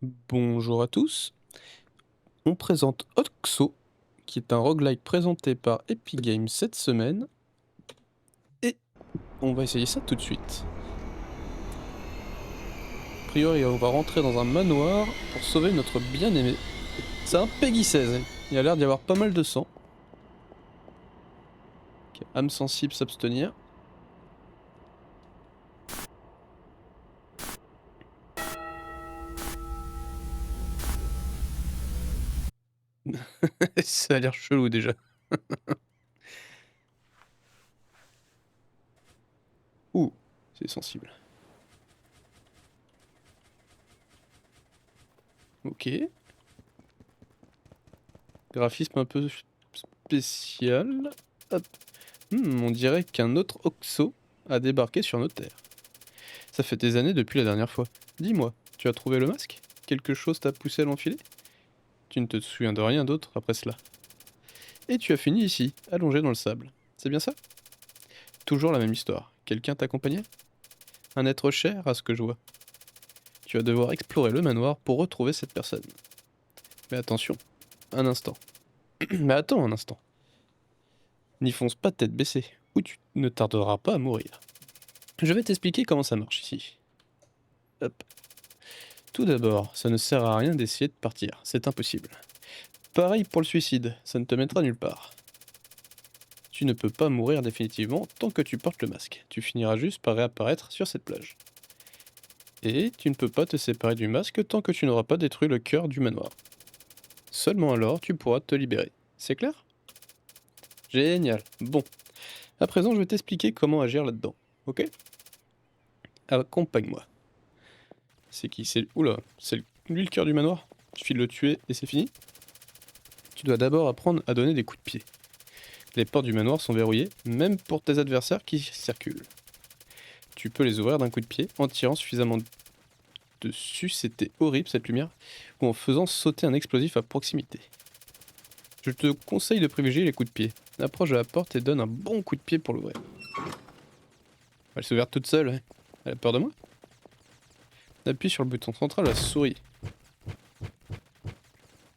Bonjour à tous, on présente Oxo, qui est un roguelike présenté par Epic Games cette semaine, et on va essayer ça tout de suite. A priori, on va rentrer dans un manoir pour sauver notre bien-aimé. C'est un Peggy 16, il y a l'air d'y avoir pas mal de sang. Ok, âme sensible s'abstenir. Ça a l'air chelou déjà. Ouh, c'est sensible. Ok. Graphisme un peu spécial. Hop. On dirait qu'un autre Oxo a débarqué sur nos terres. Ça fait des années depuis la dernière fois. Dis-moi, tu as trouvé le masque? Quelque chose t'a poussé à l'enfiler? Tu ne te souviens de rien d'autre après cela. Et tu as fini ici, allongé dans le sable. C'est bien ça? Toujours la même histoire. Quelqu'un t'accompagnait? Un être cher à ce que je vois. Tu vas devoir explorer le manoir pour retrouver cette personne. Mais attention, un instant. Mais attends un instant. N'y fonce pas tête baissée, ou tu ne tarderas pas à mourir. Je vais t'expliquer comment ça marche ici. Hop. Tout d'abord, ça ne sert à rien d'essayer de partir, c'est impossible. Pareil pour le suicide, ça ne te mettra nulle part. Tu ne peux pas mourir définitivement tant que tu portes le masque. Tu finiras juste par réapparaître sur cette plage. Et tu ne peux pas te séparer du masque tant que tu n'auras pas détruit le cœur du manoir. Seulement alors tu pourras te libérer. C'est clair? Génial. Bon. À présent, je vais t'expliquer comment agir là-dedans. Ok? Accompagne-moi. C'est qui? C'est... Oula, c'est lui le cœur du manoir? Il suffit de le tuer et c'est fini? Tu dois d'abord apprendre à donner des coups de pied. Les portes du manoir sont verrouillées, même pour tes adversaires qui circulent. Tu peux les ouvrir d'un coup de pied en tirant suffisamment dessus, c'était horrible cette lumière, ou en faisant sauter un explosif à proximité. Je te conseille de privilégier les coups de pied. Approche de la porte et donne un bon coup de pied pour l'ouvrir. Elle s'ouvre toute seule, ouais. Elle a peur de moi? Appuie sur le bouton central de la souris.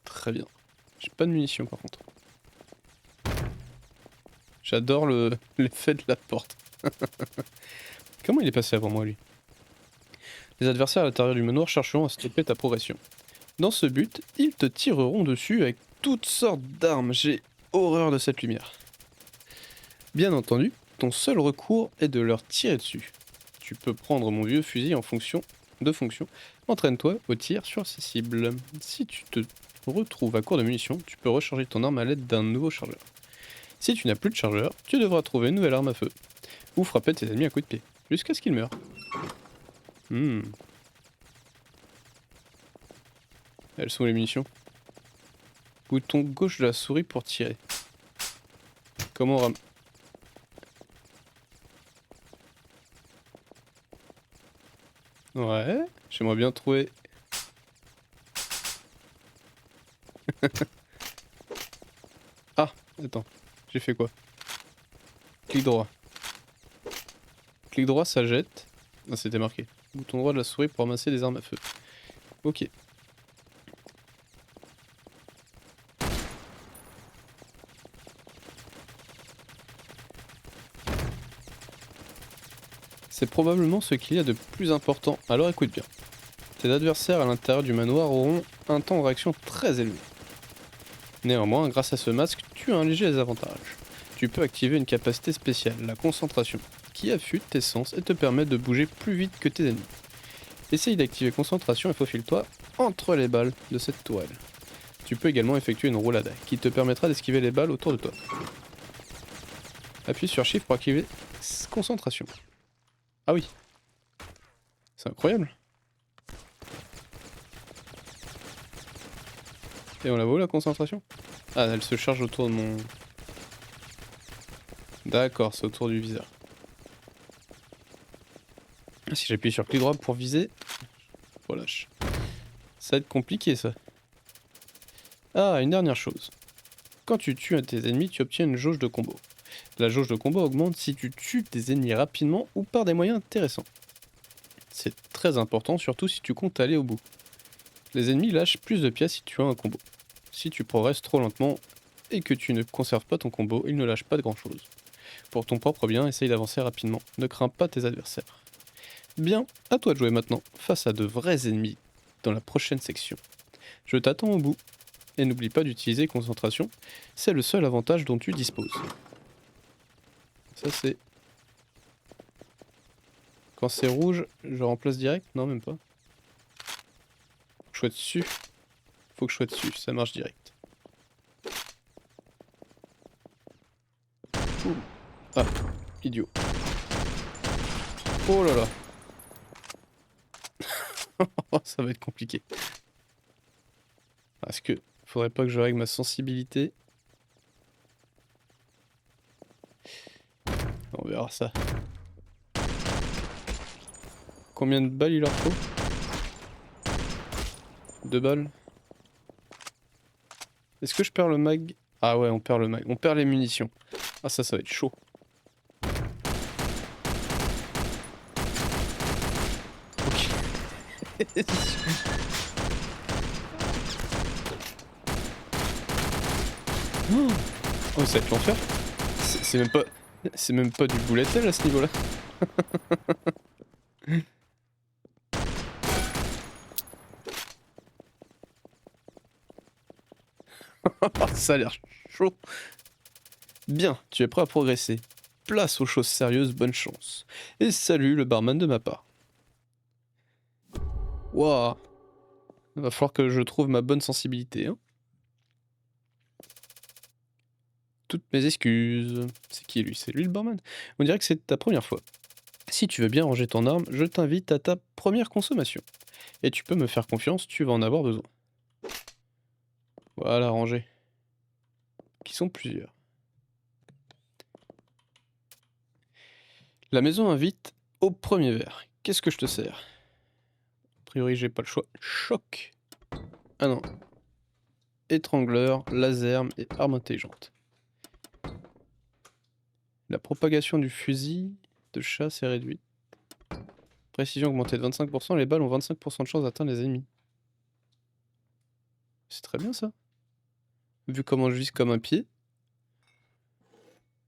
Très bien. J'ai pas de munitions par contre. J'adore l'effet de la porte. Comment il est passé avant moi lui? Les adversaires à l'intérieur du manoir chercheront à stopper ta progression. Dans ce but, ils te tireront dessus avec toutes sortes d'armes. J'ai horreur de cette lumière. Bien entendu, ton seul recours est de leur tirer dessus. Tu peux prendre mon vieux fusil en fonction. Entraîne-toi au tir sur ces cibles. Si tu te retrouves à court de munitions, tu peux recharger ton arme à l'aide d'un nouveau chargeur. Si tu n'as plus de chargeur, tu devras trouver une nouvelle arme à feu. Ou frapper tes ennemis à coups de pied, jusqu'à ce qu'ils meurent. Elles sont les munitions. Bouton gauche de la souris pour tirer. Comment ram... Ouais, j'aimerais bien trouver... Ah, attends, j'ai fait quoi? Clic droit. Clic droit, ça jette. Ah, c'était marqué. Bouton droit de la souris pour ramasser des armes à feu. Ok. C'est probablement ce qu'il y a de plus important, alors écoute bien. Tes adversaires à l'intérieur du manoir auront un temps de réaction très élevé. Néanmoins, grâce à ce masque, tu as un léger désavantage. Tu peux activer une capacité spéciale, la concentration, qui affûte tes sens et te permet de bouger plus vite que tes ennemis. Essaye d'activer concentration et faufile-toi entre les balles de cette tourelle. Tu peux également effectuer une roulade, qui te permettra d'esquiver les balles autour de toi. Appuie sur Shift pour activer concentration. Ah oui, c'est incroyable. Et on la voit la concentration? Ah, elle se charge autour de mon... D'accord, c'est autour du viseur. Si j'appuie sur clic droit pour viser, relâche. Ça va être compliqué ça. Ah, une dernière chose. Quand tu tues un de tes ennemis, tu obtiens une jauge de combo. La jauge de combo augmente si tu tues tes ennemis rapidement ou par des moyens intéressants. C'est très important, surtout si tu comptes aller au bout. Les ennemis lâchent plus de pièces si tu as un combo. Si tu progresses trop lentement et que tu ne conserves pas ton combo, ils ne lâchent pas de grand chose. Pour ton propre bien, essaye d'avancer rapidement, ne crains pas tes adversaires. Bien, à toi de jouer maintenant, face à de vrais ennemis, dans la prochaine section. Je t'attends au bout, et n'oublie pas d'utiliser concentration, c'est le seul avantage dont tu disposes. Ça c'est... Quand c'est rouge, je remplace direct? Non, même pas. Faut que je sois dessus. Faut que je sois dessus, ça marche direct. Ouh. Ah, idiot. Oh là là. Ça va être compliqué. Parce que faudrait pas que je règle ma sensibilité. On verra ça. Combien de balles il leur faut? 2 balles. Est-ce que je perds le mag? Ah ouais, on perd le mag. On perd les munitions. Ah ça va être chaud. Ok. Oh, ça va être l'enfer. C'est même pas... C'est même pas du bullet hell à ce niveau-là. Ça a l'air chaud. Bien, tu es prêt à progresser. Place aux choses sérieuses, bonne chance. Et salut le barman de ma part. Waouh. Va falloir que je trouve ma bonne sensibilité. Hein. Toutes mes excuses. C'est qui lui? C'est lui le barman? On dirait que c'est ta première fois. Si tu veux bien ranger ton arme, je t'invite à ta première consommation. Et tu peux me faire confiance, tu vas en avoir besoin. Voilà, rangé. Qui sont plusieurs. La maison invite au premier verre. Qu'est-ce que je te sers? A priori, j'ai pas le choix. Choc. Ah non. Étrangleur, laser et arme intelligente. La propagation du fusil de chasse est réduite. Précision augmentée de 25%, les balles ont 25% de chance d'atteindre les ennemis. C'est très bien ça. Vu comment je vise comme un pied.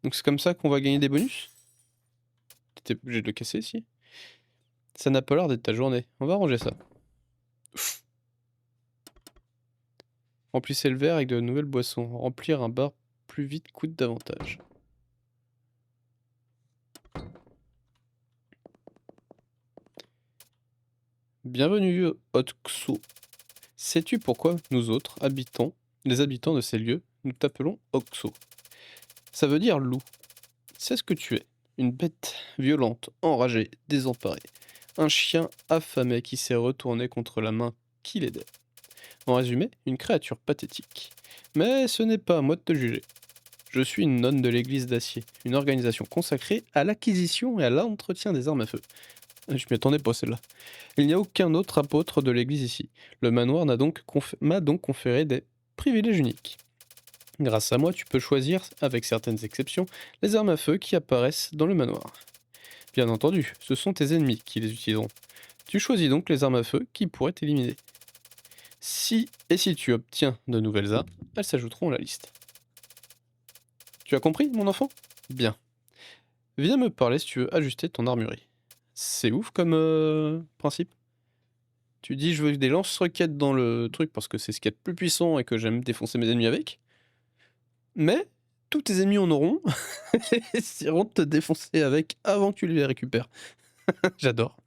Donc c'est comme ça qu'on va gagner des bonus? T'étais obligé de le casser ici. Ça n'a pas l'air d'être ta journée. On va ranger ça. Ouf. Remplissez le verre avec de nouvelles boissons. Remplir un bar plus vite coûte davantage. Bienvenue, Otxo. Sais-tu pourquoi nous autres, les habitants de ces lieux, nous t'appelons Oxo? Ça veut dire loup. C'est ce que tu es. Une bête violente, enragée, désemparée. Un chien affamé qui s'est retourné contre la main qui l'aidait. En résumé, une créature pathétique. Mais ce n'est pas à moi de te juger. Je suis une nonne de l'église d'Acier, une organisation consacrée à l'acquisition et à l'entretien des armes à feu. Je m'y attendais pas celle-là. Il n'y a aucun autre apôtre de l'église ici. Le manoir m'a donc conféré des privilèges uniques. Grâce à moi, tu peux choisir, avec certaines exceptions, les armes à feu qui apparaissent dans le manoir. Bien entendu, ce sont tes ennemis qui les utiliseront. Tu choisis donc les armes à feu qui pourraient t'éliminer. Si tu obtiens de nouvelles armes, elles s'ajouteront à la liste. Tu as compris, mon enfant? Bien. Viens me parler si tu veux ajuster ton armurerie. C'est ouf comme principe. Tu dis je veux des lance-roquettes dans le truc parce que c'est ce qu'il y a de plus puissant et que j'aime défoncer mes ennemis avec. Mais tous tes ennemis en auront et essaieront de te défoncer avec avant que tu les récupères. J'adore.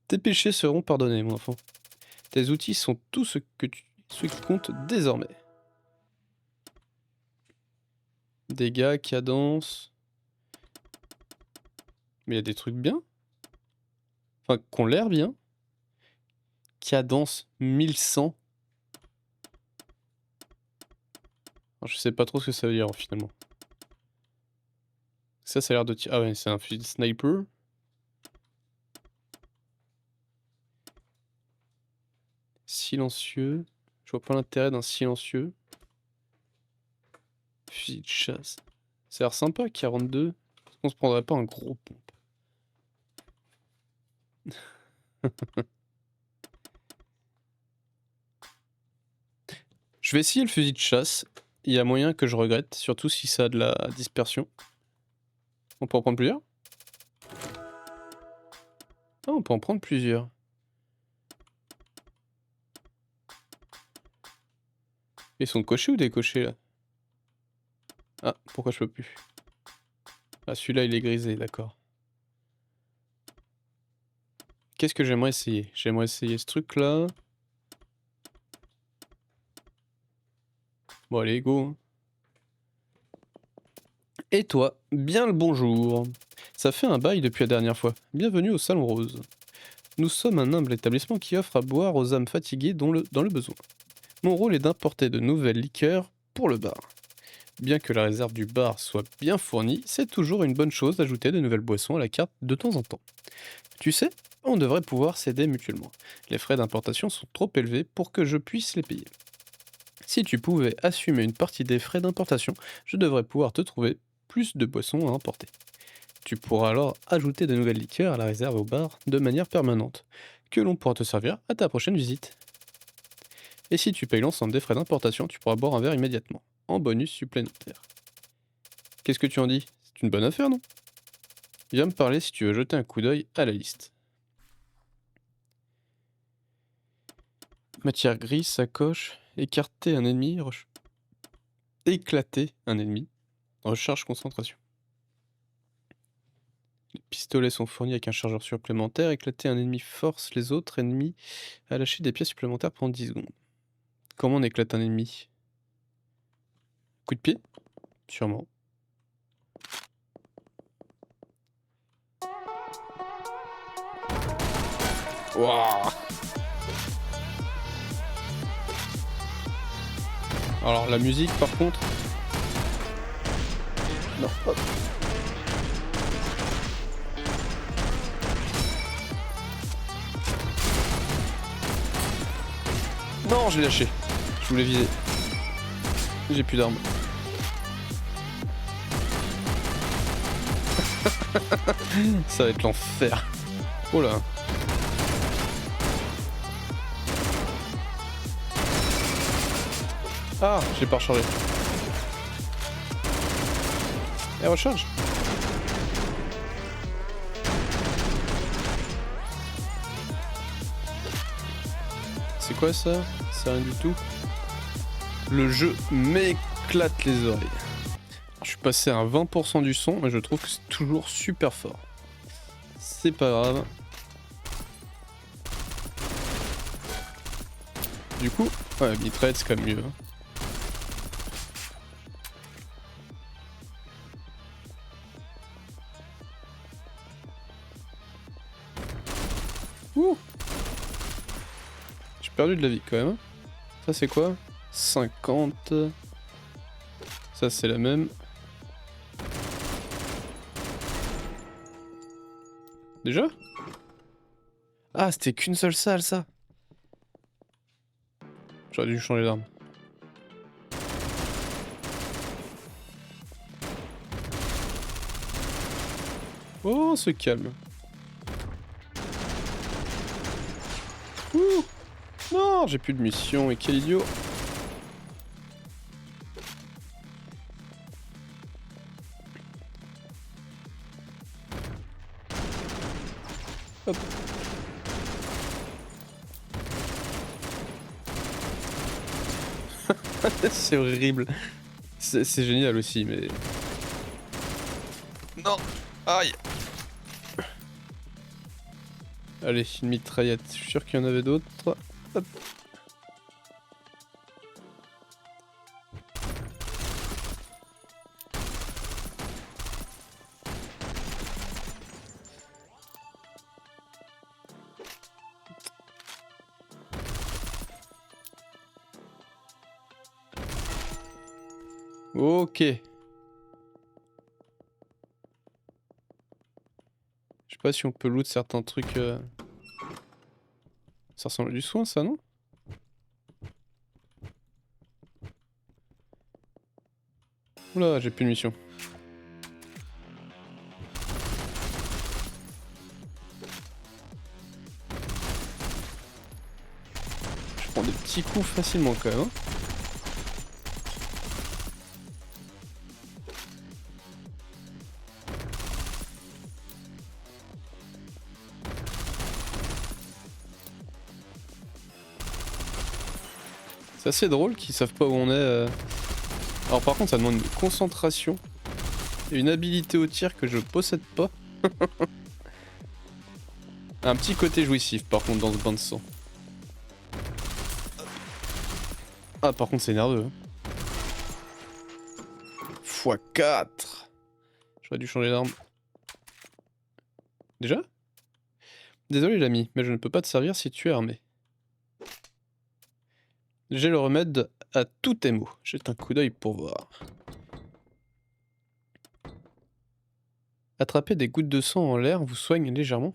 Tes péchés seront pardonnés, mon enfant. Tes outils sont tout ce qui compte désormais. Dégâts, cadence. Mais il y a des trucs bien. Enfin, qui ont l'air bien. Cadence 1100. Alors, je sais pas trop ce que ça veut dire finalement. Ça a l'air de tirer. Ah ouais, c'est un fusil de sniper. Silencieux. Je vois pas l'intérêt d'un silencieux. Fusil de chasse. Ça a l'air sympa, 42. Est-ce qu'on se prendrait pas un gros pompe? Je vais essayer le fusil de chasse. Il y a moyen que je regrette, surtout si ça a de la dispersion. On peut en prendre plusieurs? Ah, on peut en prendre plusieurs. Ils sont cochés ou décochés là? Ah, pourquoi je peux plus? Ah, celui-là il est grisé, d'accord. Qu'est-ce que j'aimerais essayer? J'aimerais essayer ce truc là. Bon allez, go. Hein. Et toi, bien le bonjour. Ça fait un bail depuis la dernière fois. Bienvenue au Salon Rose. Nous sommes un humble établissement qui offre à boire aux âmes fatiguées dans le besoin. Mon rôle est d'importer de nouvelles liqueurs pour le bar. Bien que la réserve du bar soit bien fournie, c'est toujours une bonne chose d'ajouter de nouvelles boissons à la carte de temps en temps. Tu sais, on devrait pouvoir s'aider mutuellement. Les frais d'importation sont trop élevés pour que je puisse les payer. Si tu pouvais assumer une partie des frais d'importation, je devrais pouvoir te trouver plus de boissons à importer. Tu pourras alors ajouter de nouvelles liqueurs à la réserve au bar de manière permanente, que l'on pourra te servir à ta prochaine visite. Et si tu payes l'ensemble des frais d'importation, tu pourras boire un verre immédiatement, en bonus supplémentaire. Qu'est-ce que tu en dis? C'est une bonne affaire, non? Viens me parler si tu veux jeter un coup d'œil à la liste. Matière grise, sacoche, écarter un ennemi, éclater un ennemi, recharge concentration. Les pistolets sont fournis avec un chargeur supplémentaire, éclater un ennemi force les autres ennemis à lâcher des pièces supplémentaires pendant 10 secondes. Comment on éclate un ennemi? Coup de pied? Sûrement. Wouah! Alors la musique par contre... Non, hop. Non, j'ai lâché. Je voulais viser. J'ai plus d'armes. Ça va être l'enfer. Oh là. Ah, j'ai pas rechargé. Elle recharge. C'est quoi ça? C'est rien du tout. Le jeu m'éclate les oreilles. Je suis passé à 20% du son et je trouve que c'est toujours super fort. C'est pas grave. Du coup, ouais, mitraillette c'est quand même mieux. Hein. Ouh! J'ai perdu de la vie quand même. Ça c'est quoi? 50. Ça c'est la même. Déjà? Ah, c'était qu'une seule salle ça. J'aurais dû changer d'arme. Oh, on se calme. Ouh! Non, j'ai plus de mission et quel idiot. Hop. C'est horrible. C'est génial aussi, mais... Non! Aïe! Allez, une mitraillette. Je suis sûr qu'il y en avait d'autres. Hop. Ok. Je sais pas si on peut loot certains trucs. Ça ressemble à du soin, ça, non? Oula, j'ai plus de mission. Je prends des petits coups facilement quand même. Hein. C'est assez drôle qu'ils savent pas où on est. Alors par contre ça demande une concentration et une habilité au tir que je possède pas. Un petit côté jouissif par contre dans ce bain de sang. Ah par contre c'est nerveux. Hein. x4. J'aurais dû changer d'arme. Déjà? Désolé l'ami, mais je ne peux pas te servir si tu es armé. J'ai le remède à tous tes maux. Jette un coup d'œil pour voir. Attraper des gouttes de sang en l'air vous soigne légèrement.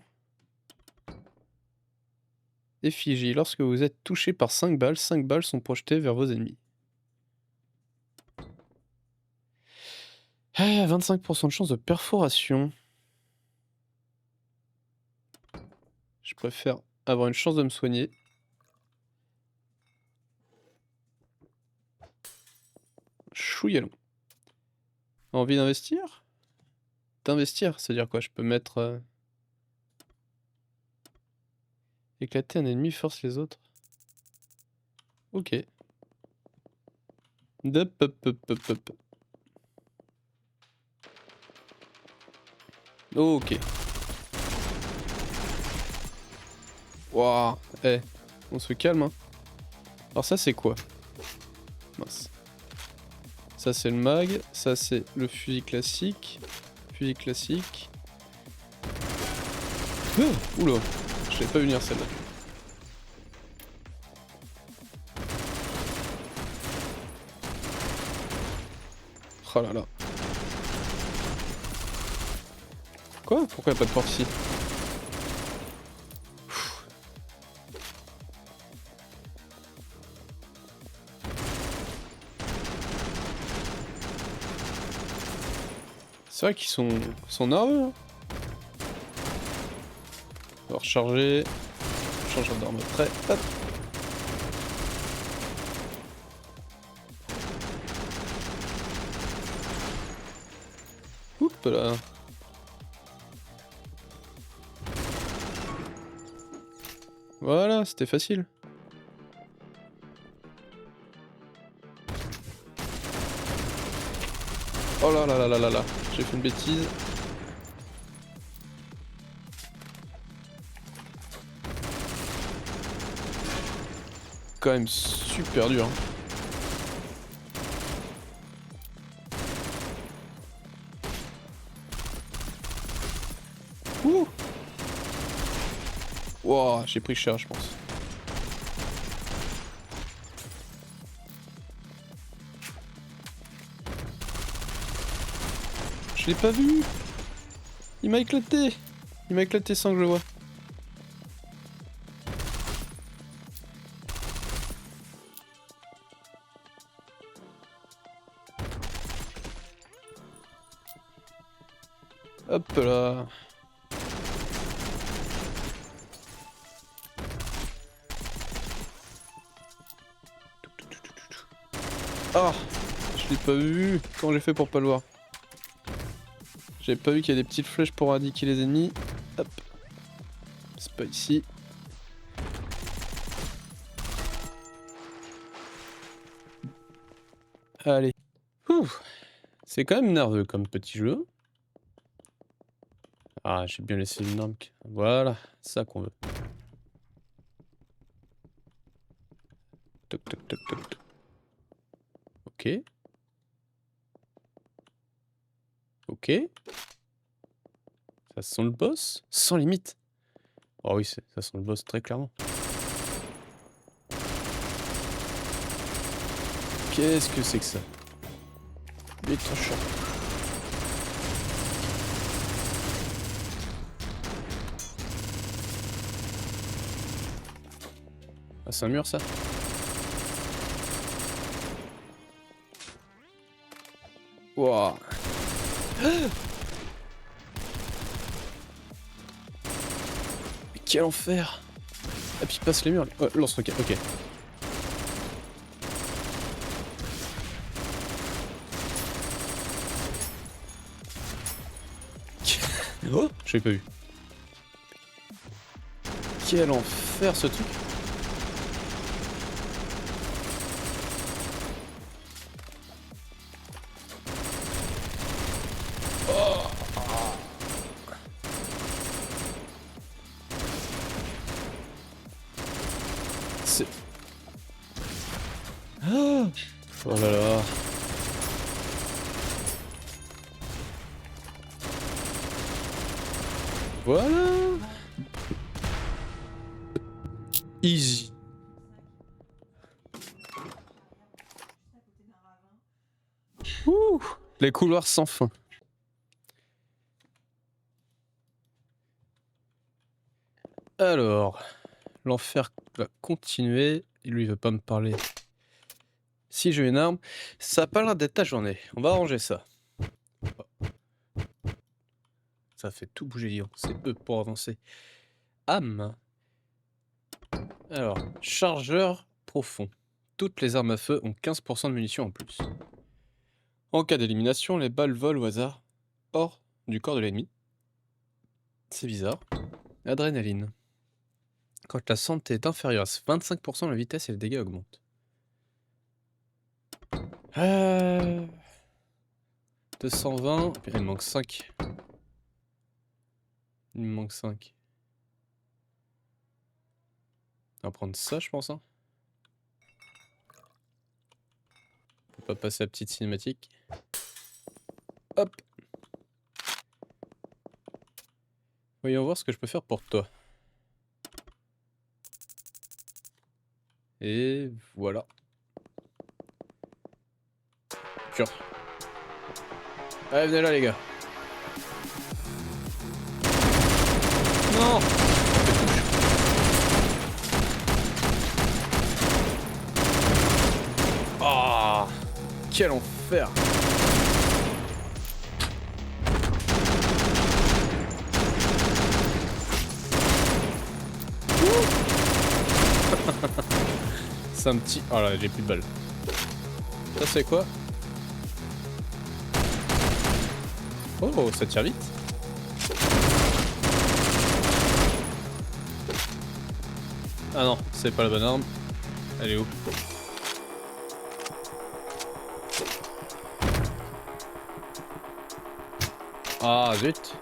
Effigie, lorsque vous êtes touché par 5 balles sont projetées vers vos ennemis. Ah, 25% de chance de perforation. Je préfère avoir une chance de me soigner. Chouïalon. Envie d'investir? D'investir, c'est-à-dire quoi? Je peux mettre... Éclater un ennemi force les autres. Ok. Hop, hop, hop, hop, hop. Ok. Waouh. Eh, on se calme, hein. Alors ça, c'est quoi? Mince. Ça, c'est le mag. Ça, c'est le fusil classique. Fusil classique. Oula. Je l'ai pas venir celle-là. Oh là là. Quoi? Pourquoi y'a pas de porte ici? C'est vrai qu'ils sont nerveux. Hein. On va recharger. Chargeur d'arme prêt. Hop. Oups là. Voilà, c'était facile. Oh là là là là là là. J'ai fait une bêtise. Quand même super dur. Hein. Ouh. Wow, j'ai pris cher je pense. Je l'ai pas vu. Il m'a éclaté. Il m'a éclaté sans que je le voie. Hop là. Ah, je l'ai pas vu. Comment j'ai fait pour pas le voir? J'avais pas vu qu'il y a des petites flèches pour indiquer les ennemis. Hop. C'est pas ici. Allez. C'est quand même nerveux comme petit jeu. Ah, j'ai bien laissé une arme. Voilà, ça qu'on veut. Toc toc toc toc toc. Ok. Ok. Ça sent le boss sans limite. Oh oui, ça sent le boss très clairement. Qu'est-ce que c'est que ça? Électrochoc. Ah, c'est un mur ça? Wouah. Quel enfer! Et puis il passe les murs. Oh, lance-roquette, ok. Oh, je l'ai pas vu. Quel enfer ce truc! c'est... Ah, oh là là. Voilà. Easy. Ouh, les couloirs sans fin. Alors, l'enfer va continuer. Lui, il veut pas me parler. Si j'ai une arme, ça a pas l'air d'être ta journée. On va arranger ça. Ça fait tout bouger, disons. C'est eux pour avancer. Âme. Alors, chargeur profond. Toutes les armes à feu ont 15% de munitions en plus. En cas d'élimination, les balles volent au hasard hors du corps de l'ennemi. C'est bizarre. Adrénaline. Quand la santé est inférieure à 25%, la vitesse et le dégât augmentent. 220. Il me manque 5. Il me manque 5. On va prendre ça, je pense. Hein. On peut pas passer la petite cinématique. Hop. Voyons voir ce que je peux faire pour toi. Et voilà. Cure. Allez, venez là, les gars. Non! Ah! Quel enfer! C'est un petit... Oh là, j'ai plus de balles. Ça, c'est quoi? Oh, ça tire vite. Ah non, c'est pas la bonne arme. Elle est où? Ah zut.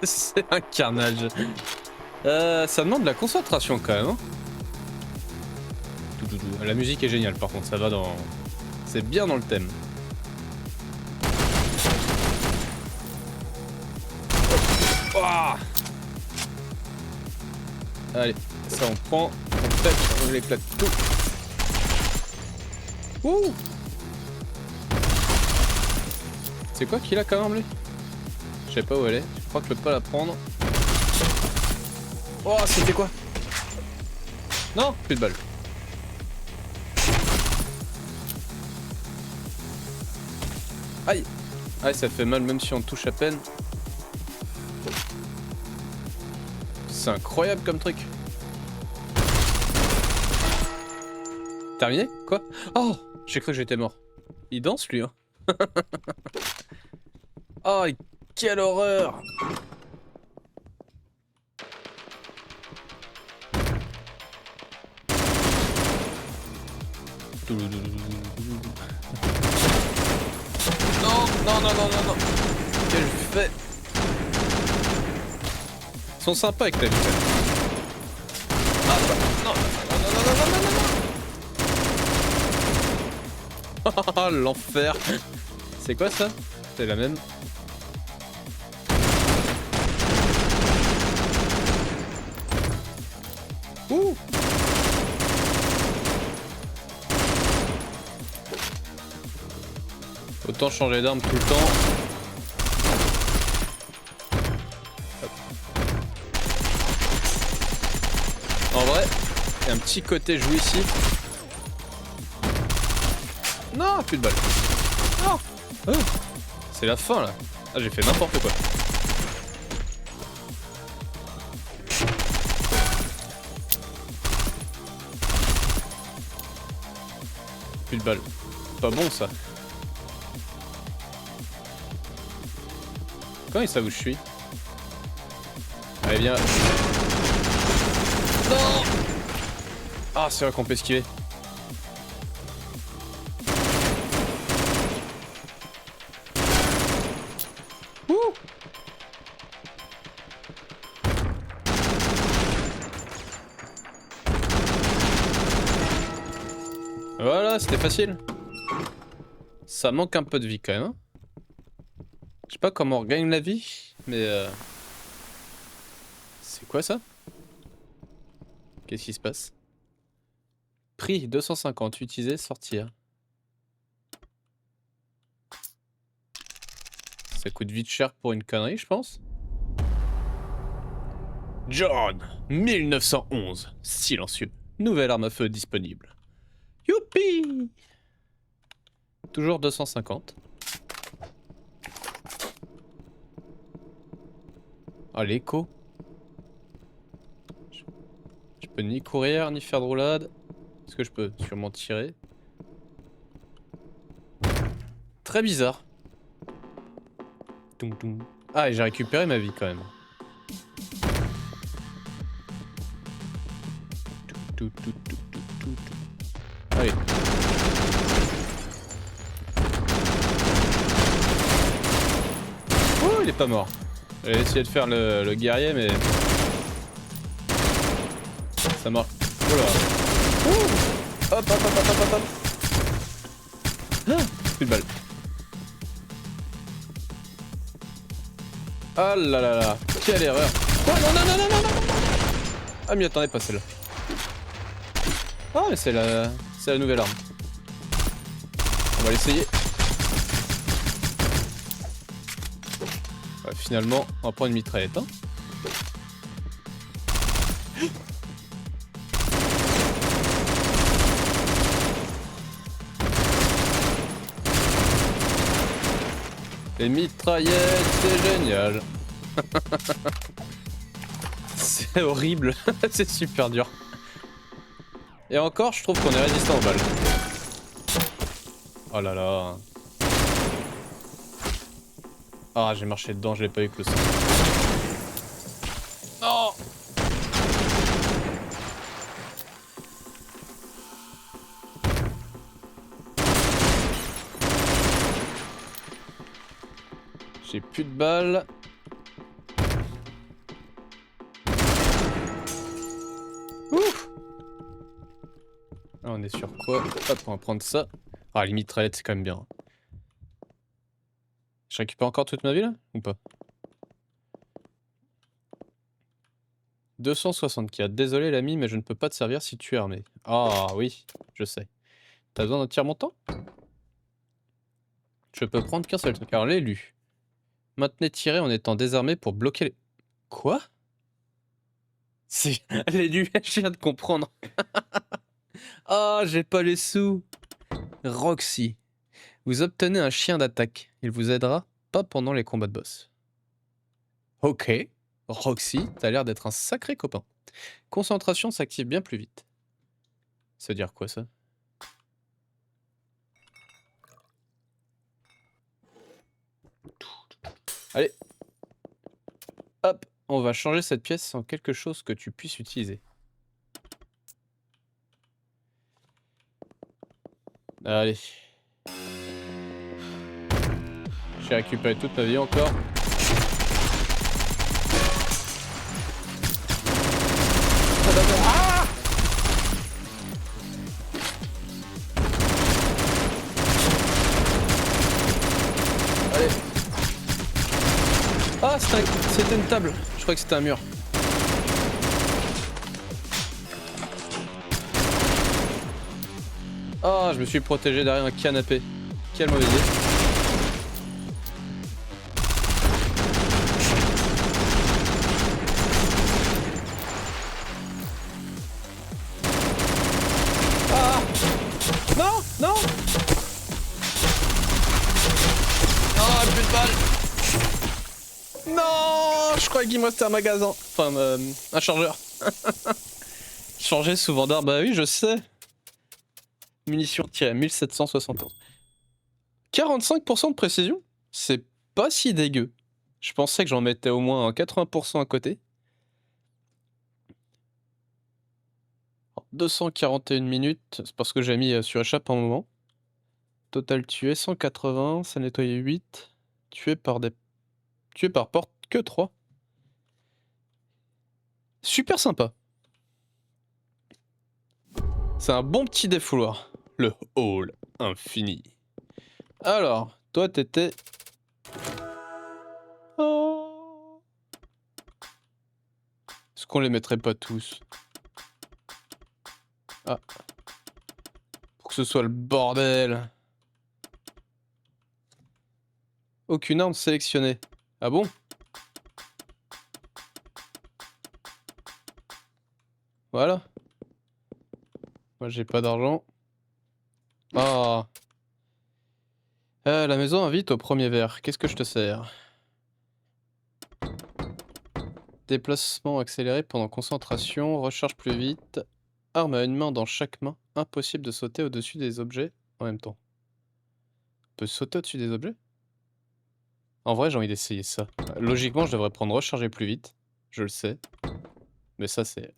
C'est un carnage. Ça demande de la concentration quand même. Hein. La musique est géniale par contre, ça va dans... C'est bien dans le thème. Oh, allez, ça on prend, on pète, on éclate tout. Ouh. C'est quoi qu'il a quand même lui? Je sais pas où elle est, je crois que je peux pas la prendre. Oh, c'était quoi? Non, plus de balles. Aïe. Aïe, ça fait mal même si on touche à peine. C'est incroyable comme truc. Terminé? Quoi? Oh, j'ai cru que j'étais mort. Il danse lui, hein. Oh, quelle horreur! Non, non, non, non, non, non. Qu'est-ce que je fais? Ils sont sympas avec la vitesse. Ah, bah, non, non, non, non, non, non, non, non. Oh, l'enfer. C'est quoi ça? C'est la même. Ouh. Autant changer d'arme tout le temps. Hop. En vrai, il y a un petit côté jouissif. Non, plus de balles. Non. Oh. C'est la fin là. Ah, j'ai fait n'importe quoi. Plus de balles. Pas bon ça. Comment il sait où je suis? Allez, viens. Non! Ah, c'est vrai qu'on peut esquiver. Ouh! Ah, c'était facile. Ça manque un peu de vie quand même. Hein. Je sais pas comment on gagne la vie, mais c'est quoi ça? Qu'est-ce qui se passe? Prix 250, utiliser, sortir. Ça coûte vite cher pour une connerie, je pense. John, 1911, silencieux. Nouvelle arme à feu disponible. Youpi! Toujours 250. Ah, l'écho. Je peux ni courir, ni faire de roulade. Est-ce que je peux sûrement tirer? Très bizarre. Ah, et j'ai récupéré ma vie quand même. Allez. Oh, il est pas mort. J'ai essayé de faire le guerrier, mais... ça marche. Oh là. Hop, hop, hop, hop, hop, hop. Ah, plus de balles. Ah là là là. Quelle erreur. Oh non, non, non, non, non, non. Ah, m'y attendais pas celle-là. Ah, mais c'est la nouvelle arme. On va l'essayer. Ouais, finalement, on va prendre une mitraillette. Hein. Les mitraillettes, c'est génial. C'est horrible. C'est super dur. Et encore, je trouve qu'on est résistant aux balles. Oh là là. Ah, j'ai marché dedans, je l'ai pas eu que le sang. Non. J'ai plus de balles. Ouf. Ah, on est sur quoi? Hop, on va prendre ça. Ah, les mitraillettes, c'est quand même bien. Je récupère encore toute ma vie là? Ou pas? 264. Désolé l'ami, mais je ne peux pas te servir si tu es armé. Ah oui, je sais. T'as besoin d'un tire-montant? Je peux prendre qu'un seul truc. Alors l'élu. Maintenez tiré en étant désarmé pour bloquer les... Quoi? C'est l'élu, je viens de comprendre. Ah, j'ai pas les sous. Roxy. Vous obtenez un chien d'attaque. Il vous aidera pas pendant les combats de boss. Ok. Roxy, t'as l'air d'être un sacré copain. Concentration s'active bien plus vite. Ça veut dire quoi ça? Allez. Hop, on va changer cette pièce en quelque chose que tu puisses utiliser. Allez. J'ai récupéré toute ma vie encore. Ah! Allez. Ah, c'était une table. Je crois que c'était un mur. Ah, je me suis protégé derrière un canapé. Quelle mauvaise idée. Ah! Non! Non! Non, plus de balles! Non! Je croyais qu'il me restait un magasin. Enfin, un chargeur. Changer souvent d'arme, bah oui, je sais. Munitions tirées, 1771. 45% de précision? C'est pas si dégueu. Je pensais que j'en mettais au moins un 80% à côté. 241 minutes, c'est parce que j'ai mis sur échappe un moment. Total tué 180, ça nettoyait 8. Tué par porte que 3. Super sympa. C'est un bon petit défouloir. Le hall infini. Alors, toi t'étais... Oh. Est-ce qu'on les mettrait pas tous? Ah. Pour que ce soit le bordel. Aucune arme sélectionnée. Ah bon? Voilà. Moi j'ai pas d'argent. Ah. La maison invite au premier verre. Qu'est-ce que je te sers? Déplacement accéléré pendant concentration, recharge plus vite. Arme à une main dans chaque main. Impossible de sauter au-dessus des objets en même temps. On peut sauter au-dessus des objets? En vrai, j'ai envie d'essayer ça. Logiquement, je devrais prendre recharger plus vite. Je le sais. Mais ça, c'est...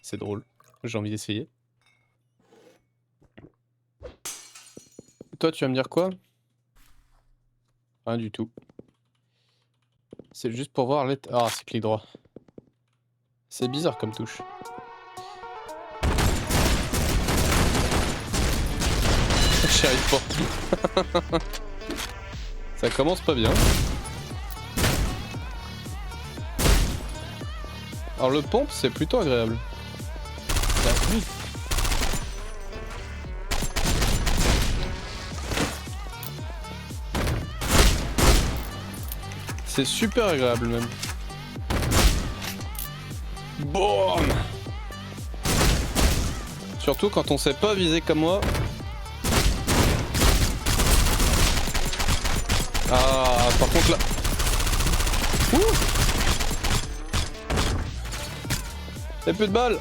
C'est drôle. J'ai envie d'essayer. Toi, tu vas me dire quoi? Rien du tout. C'est juste pour voir les... Ah, c'est clic droit. C'est bizarre comme touche. J'y arrive pas. Ça commence pas bien. Alors le pompe, c'est plutôt agréable. C'est super agréable même. Boum! Surtout quand on sait pas viser comme moi. Ah, par contre là... Ouh! Y'a plus de balles.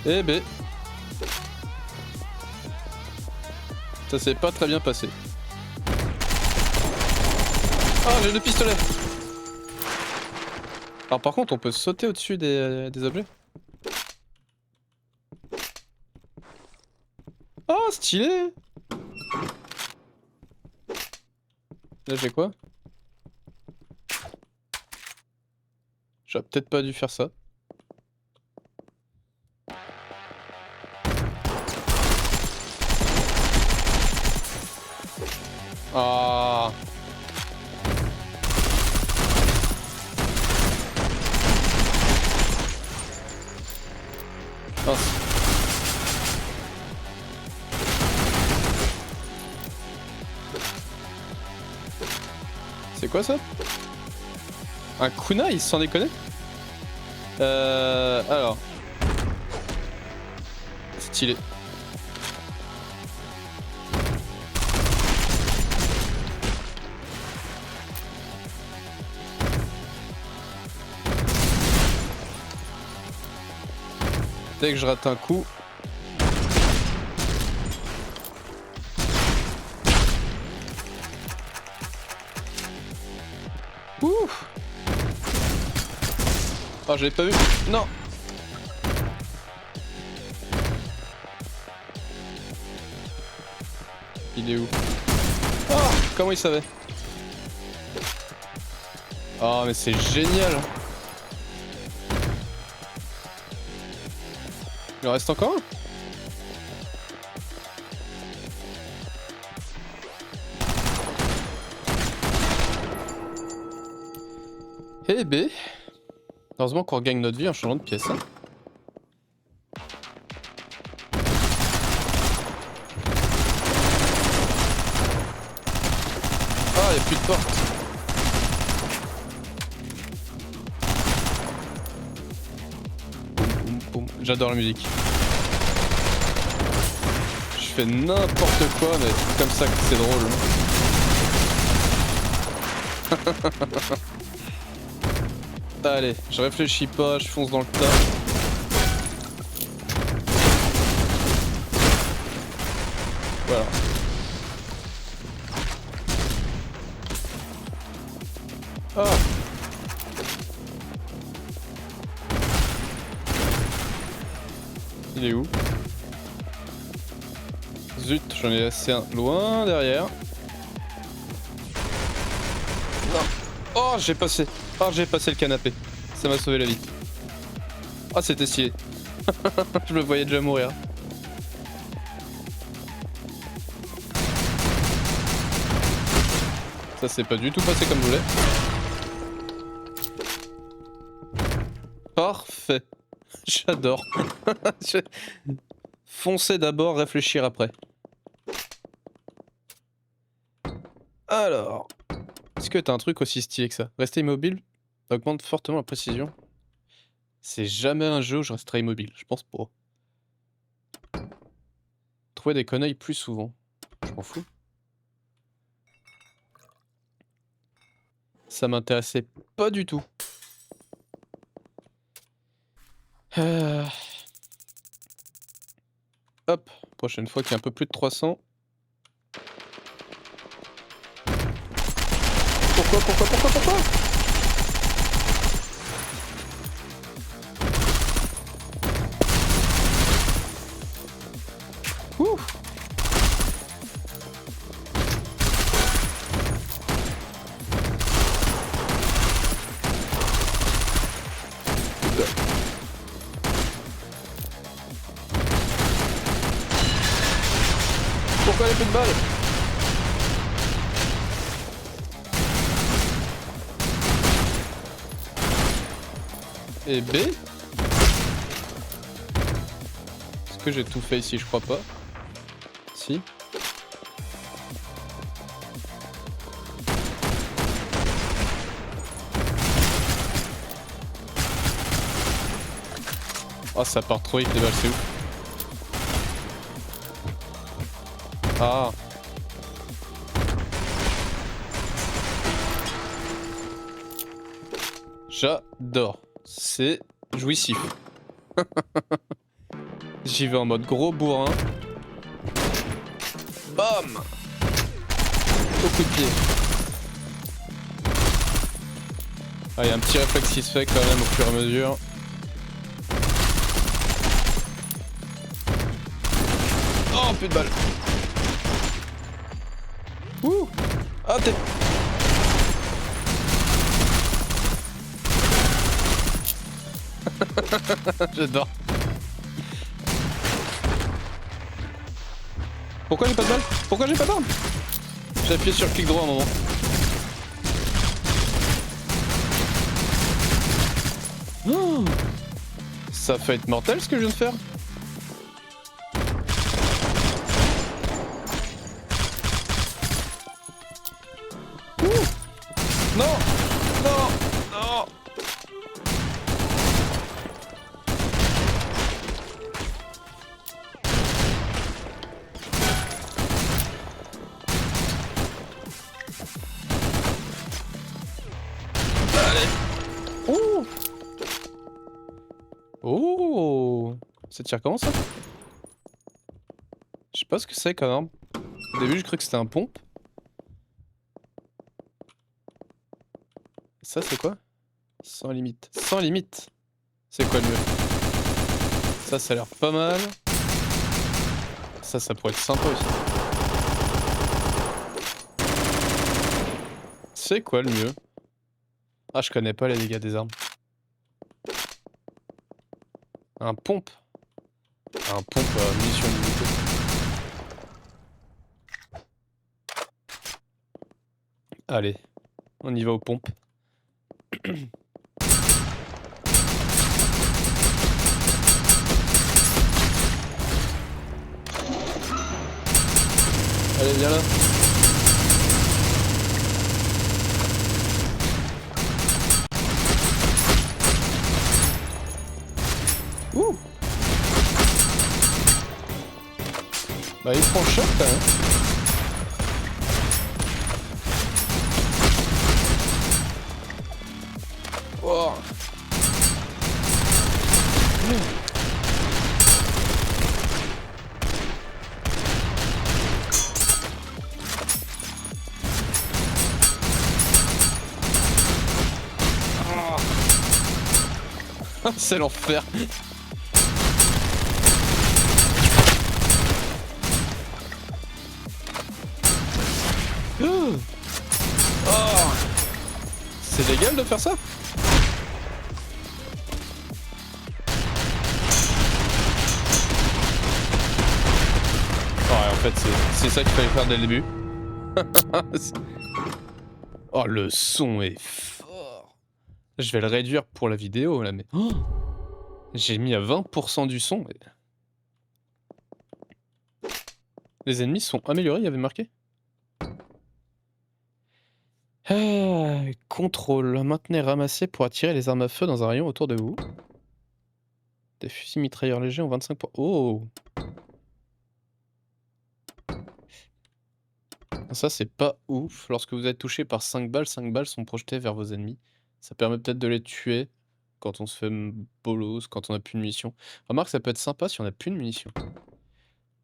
Eh ben... Ça s'est pas très bien passé. Ah, j'ai 2 pistolets. Alors par contre, on peut sauter au-dessus des objets. Oh, stylé. Là, j'ai quoi? J'aurais peut-être pas dû faire ça. Ah. Mince. C'est quoi ça? Un kunai, sans déconner? Alors. Stylé. Dès que je rate un coup. Ouf. Oh, je l'ai pas vu. Non. Il est où? Oh, comment il savait? Oh, mais c'est génial. Il en reste encore un? Eh ben, heureusement qu'on regagne notre vie en changeant de pièce. Hein. Ah, y'a plus de porte. J'adore la musique. Je fais n'importe quoi, mais c'est comme ça que c'est drôle. Allez, je réfléchis pas, je fonce dans le tas. Voilà. Ah. Il est où? Zut, j'en ai laissé un loin derrière. Oh, j'ai passé. Oh, j'ai passé le canapé. Ça m'a sauvé la vie. Oh, c'était stylé. Je me voyais déjà mourir. Ça s'est pas du tout passé comme je voulais. Parfait. J'adore. Foncer d'abord, réfléchir après. Alors, est-ce que t'as un truc aussi stylé que ça? Rester immobile augmente fortement la précision. C'est jamais un jeu où je resterai immobile, je pense pas. Trouver des conneilles plus souvent. Je m'en fous. Ça m'intéressait pas du tout. Hop, prochaine fois qu'il y a un peu plus de 300. Pourquoi? Ouh. Pourquoi il y a plus de balles? Et B? Est-ce que j'ai tout fait ici? Je crois pas. Si. Oh, ça part trop vite les balles, c'est ouf. Ah. J'adore. C'est jouissif. J'y vais en mode gros bourrin. Bam! Au coup de pied. Ah, y a un petit réflexe qui se fait quand même au fur et à mesure. Oh, plus de balles. Ouh! Ah, t'es... J'adore. Pourquoi j'ai pas de balle? Pourquoi j'ai pas d'arme? J'ai appuyé sur le clic droit à un moment. Oh, ça fait être mortel ce que je viens de faire. Ouh. Non! Non! Non! Oh! Oh! Ça tire comment ça? Je sais pas ce que c'est comme arme. Au début je croyais que c'était un pompe. Ça c'est quoi? Sans limite. Sans limite! C'est quoi le mieux? Ça a l'air pas mal. Ça pourrait être sympa aussi. C'est quoi le mieux? Ah, je connais pas les dégâts des armes. Un pompe. Un pompe à munitions limitée. Allez, on y va aux pompes. Allez, viens là. Ouh. Bah il prend cher quand même. Oh. C'est l'enfer. Oh. c'est légal de faire ça? Ouais, en fait, c'est ça qu'il fallait faire dès le début. Oh, le son est fort. Je vais le réduire pour la vidéo, là, mais... Oh, j'ai mis à 20% du son. Les ennemis sont améliorés, il y avait marqué. Ah, contrôle. Maintenez ramassé pour attirer les armes à feu dans un rayon autour de vous. Des fusils mitrailleurs légers ont 25 points. Oh! Ça, c'est pas ouf. Lorsque vous êtes touché par 5 balles sont projetées vers vos ennemis. Ça permet peut-être de les tuer quand on se fait bolos, quand on a plus de munitions. Remarque, ça peut être sympa si on a plus de munitions.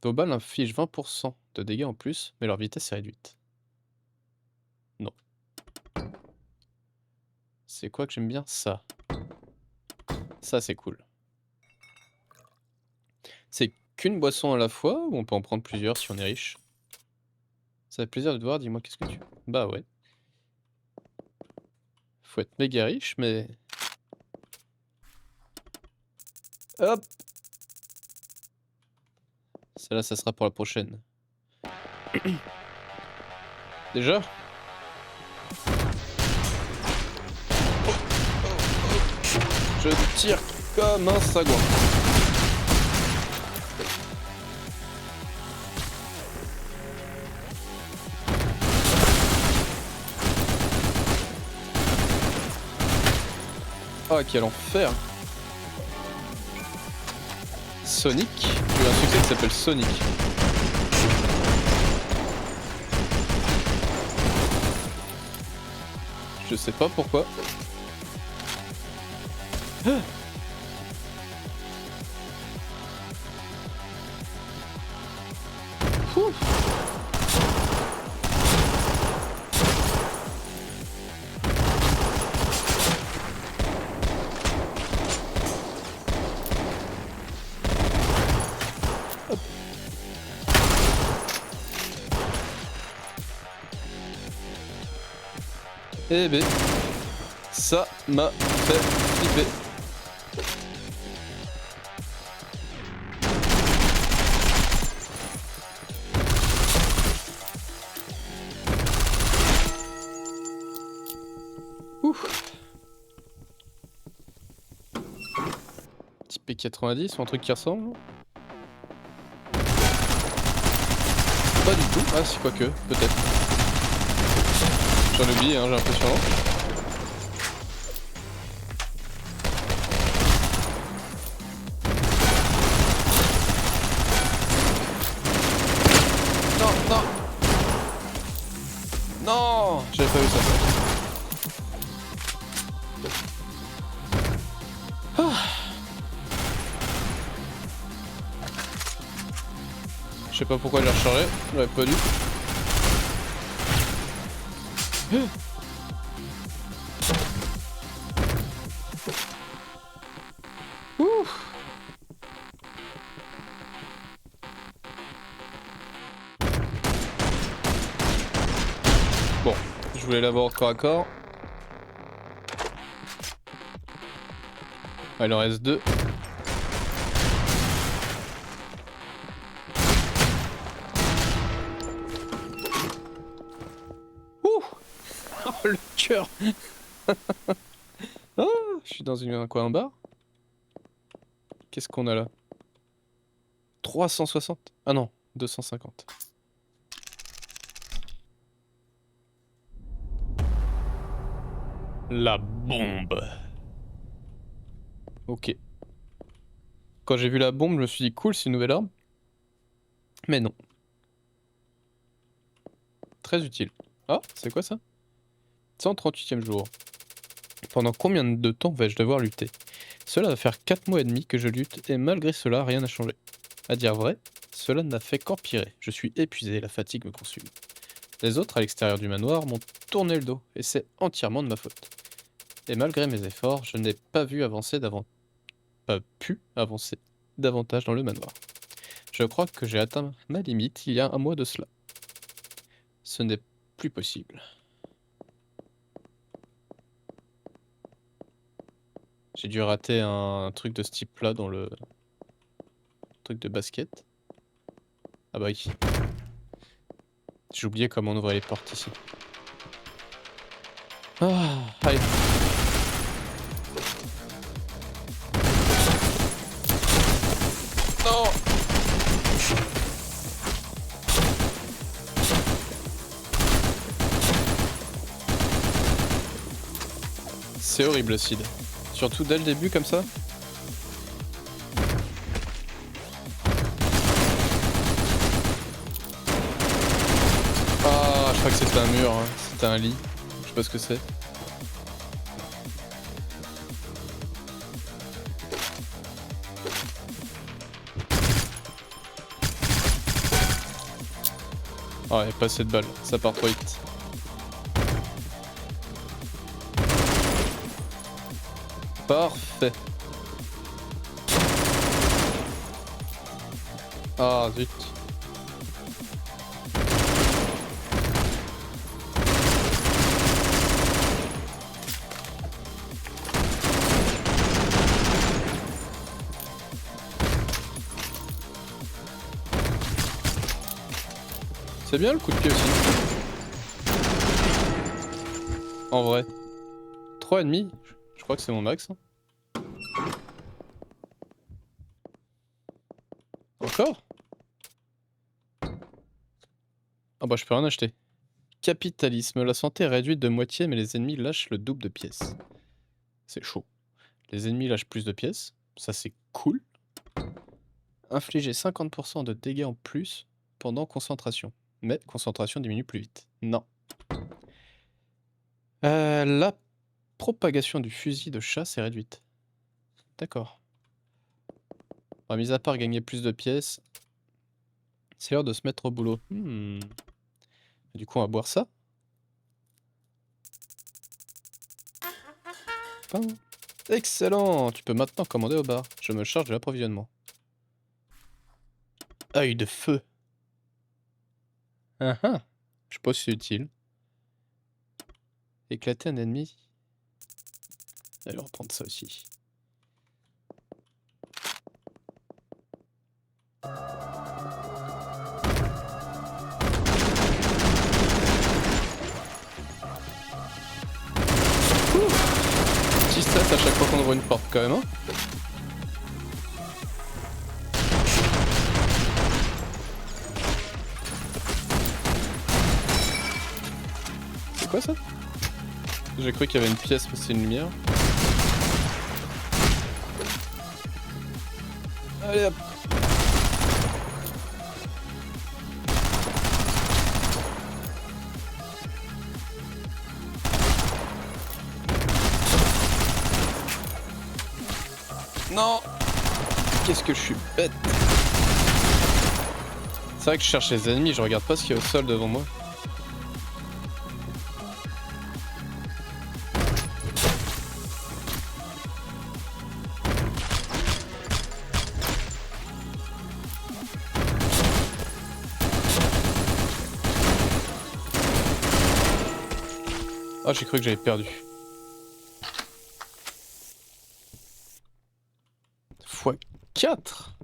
Vos balles infligent 20% de dégâts en plus, mais leur vitesse est réduite. Non. C'est quoi que j'aime bien? Ça. Ça, c'est cool. C'est qu'une boisson à la fois, ou on peut en prendre plusieurs si on est riche? Ça fait plaisir de te voir, dis-moi qu'est-ce que tu... Bah ouais. Faut être méga riche, mais... Hop! Celle-là, ça sera pour la prochaine. Déjà? Je tire comme un sagouin. Ah, quel enfer! Sonic? J'ai eu un succès qui s'appelle Sonic. Je sais pas pourquoi. Ah! Ouh. Hop. Eh ben, ça m'a fait flipper. Petit P90 ou un truc qui ressemble? Pas du tout. Ah si, quoique, peut-être. J'en ai oublié, hein, j'ai l'impression. Non, non. Non, j'avais pas vu ça. Ah. Je sais pas pourquoi il a rechargé, j'aurais pas dû. Ouf. Bon, je voulais l'avoir au corps à corps. Ah, il en reste 2. Ouh. Oh, le cœur. Oh, je suis dans un bar. Qu'est-ce qu'on a là? 360? Ah non, 250. La bombe. Ok. Quand j'ai vu la bombe, je me suis dit cool, c'est une nouvelle arme. Mais non. Très utile. Ah, c'est quoi ça? 138e jour. Pendant combien de temps vais-je devoir lutter? Cela va faire 4 mois et demi que je lutte et malgré cela, rien n'a changé. À dire vrai, cela n'a fait qu'empirer. Je suis épuisé, la fatigue me consume. Les autres à l'extérieur du manoir m'ont tourné le dos et c'est entièrement de ma faute. Et malgré mes efforts, je n'ai pas pu avancer davantage dans le manoir. Je crois que j'ai atteint ma limite il y a un mois de cela. Ce n'est plus possible. J'ai dû rater un truc de ce type là dans le truc de basket. Ah bah oui. J'ai oublié comment on ouvrait les portes ici. Ah, allez. Non. C'est horrible, Sid. Surtout dès le début comme ça. Ah, je crois que c'était un mur, hein. C'était un lit. Je sais pas ce que c'est. Ah, il y a pas assez de balles. Ça part trop vite. Parfait. Ah, zut. C'est bien le coup de pied aussi. En vrai. 3,5. Je crois que c'est mon max. Hein. Encore? Ah bah je peux rien acheter. Capitalisme. La santé est réduite de moitié mais les ennemis lâchent le double de pièces. C'est chaud. Les ennemis lâchent plus de pièces. Ça c'est cool. Infliger 50% de dégâts en plus pendant concentration. Mais concentration diminue plus vite. Non. La propagation du fusil de chasse est réduite. D'accord. Bah, mis à part gagner plus de pièces, c'est l'heure de se mettre au boulot. Du coup, on va boire ça. Ah. Excellent! Tu peux maintenant commander au bar. Je me charge de l'approvisionnement. Œil de feu. Ah ah. Je sais pas si c'est utile. Éclater un ennemi. Allez, on va prendre ça aussi. Petit stress à chaque fois qu'on ouvre une porte quand même, hein. C'est quoi ça? J'ai cru qu'il y avait une pièce, mais c'est une lumière. Allez hop. Non! Qu'est-ce que je suis bête! C'est vrai que je cherche les ennemis, je regarde pas ce qu'il y a au sol devant moi. Ah, j'ai cru que j'avais perdu. Fois 4.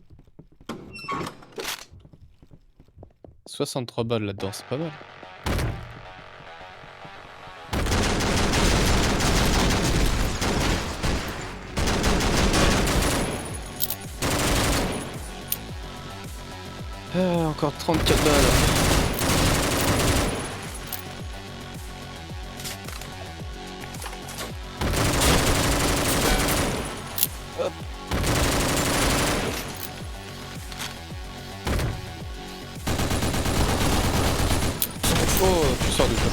63 balles là-dedans, c'est pas mal. Ah, encore 34 balles. Hop. Oh, tu sors de quoi?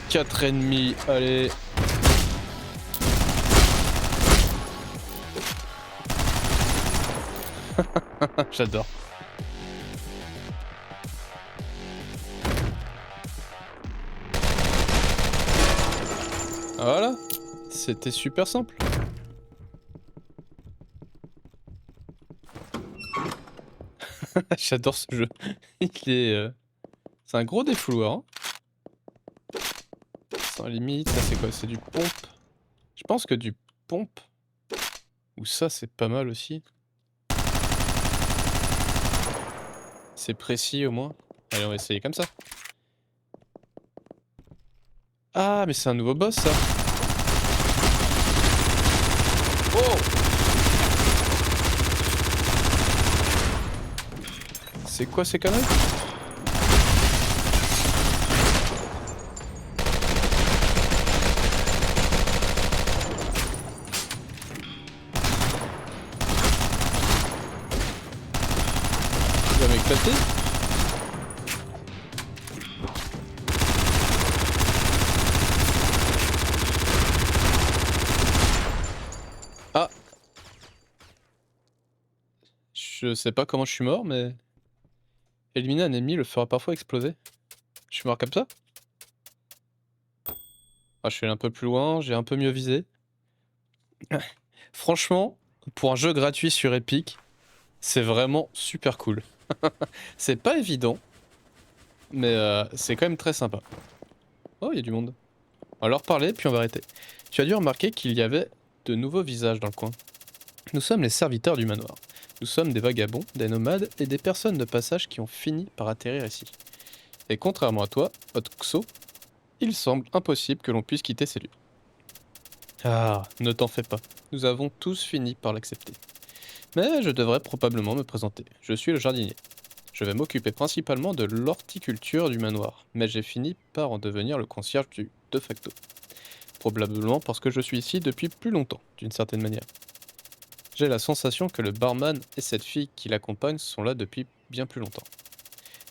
Quatre ennemis, allez. J'adore. Voilà, c'était super simple. J'adore ce jeu. Il est C'est un gros défouloir. Hein. Sans limite, ça c'est quoi? C'est du pompe. Je pense que du pompe. Ou ça c'est pas mal aussi. C'est précis au moins. Allez, on va essayer comme ça. Ah, mais c'est un nouveau boss ça. Oh! C'est quoi ces conneries? Il va m'éclater? Ah! Je sais pas comment je suis mort, mais... Éliminer un ennemi le fera parfois exploser. Je suis mort comme ça? Ah, je suis allé un peu plus loin, j'ai un peu mieux visé. Franchement, pour un jeu gratuit sur Epic, c'est vraiment super cool. C'est pas évident, mais c'est quand même très sympa. Oh, il y a du monde. On va leur parler, puis on va arrêter. Tu as dû remarquer qu'il y avait de nouveaux visages dans le coin. Nous sommes les serviteurs du manoir. Nous sommes des vagabonds, des nomades et des personnes de passage qui ont fini par atterrir ici. Et contrairement à toi, Otxo, il semble impossible que l'on puisse quitter ces lieux. Ah, ne t'en fais pas. Nous avons tous fini par l'accepter. Mais je devrais probablement me présenter. Je suis le jardinier. Je vais m'occuper principalement de l'horticulture du manoir, mais j'ai fini par en devenir le concierge du de facto. Probablement parce que je suis ici depuis plus longtemps, d'une certaine manière. J'ai la sensation que le barman et cette fille qui l'accompagne sont là depuis bien plus longtemps.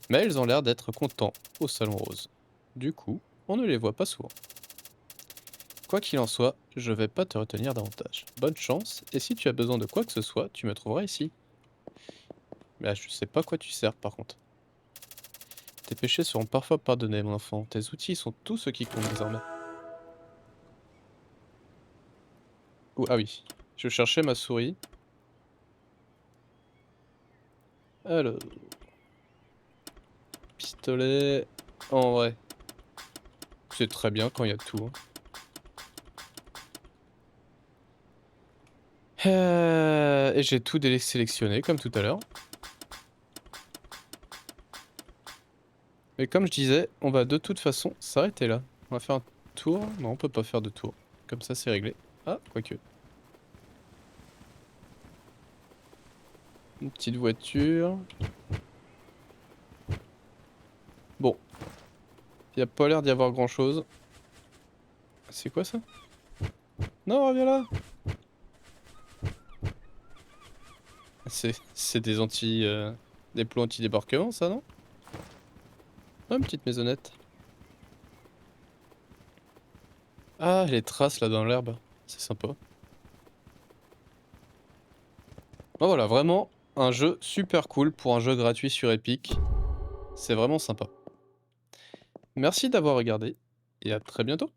Mais ils ont l'air d'être contents au salon rose. Du coup, on ne les voit pas souvent. Quoi qu'il en soit, je vais pas te retenir davantage. Bonne chance, et si tu as besoin de quoi que ce soit, tu me trouveras ici. Là, je sais pas quoi tu sers par contre. Tes péchés seront parfois pardonnés, mon enfant. Tes outils sont tout ce qui compte désormais. Ouh, ah oui, je cherchais ma souris. Alors... Pistolet... En vrai. C'est très bien quand il y a tout. Hein. Et j'ai tout sélectionné comme tout à l'heure. Mais comme je disais, on va de toute façon s'arrêter là. On va faire un tour. Non, on peut pas faire de tour. Comme ça, c'est réglé. Ah, quoique. Une petite voiture. Bon. Il n'y a pas l'air d'y avoir grand chose. C'est quoi ça? Non, reviens là! C'est des des plots anti-débarquement, ça, non? Ah, une petite maisonnette. Ah, les traces là dans l'herbe. C'est sympa. Ah, voilà, vraiment un jeu super cool pour un jeu gratuit sur Epic. C'est vraiment sympa. Merci d'avoir regardé et à très bientôt.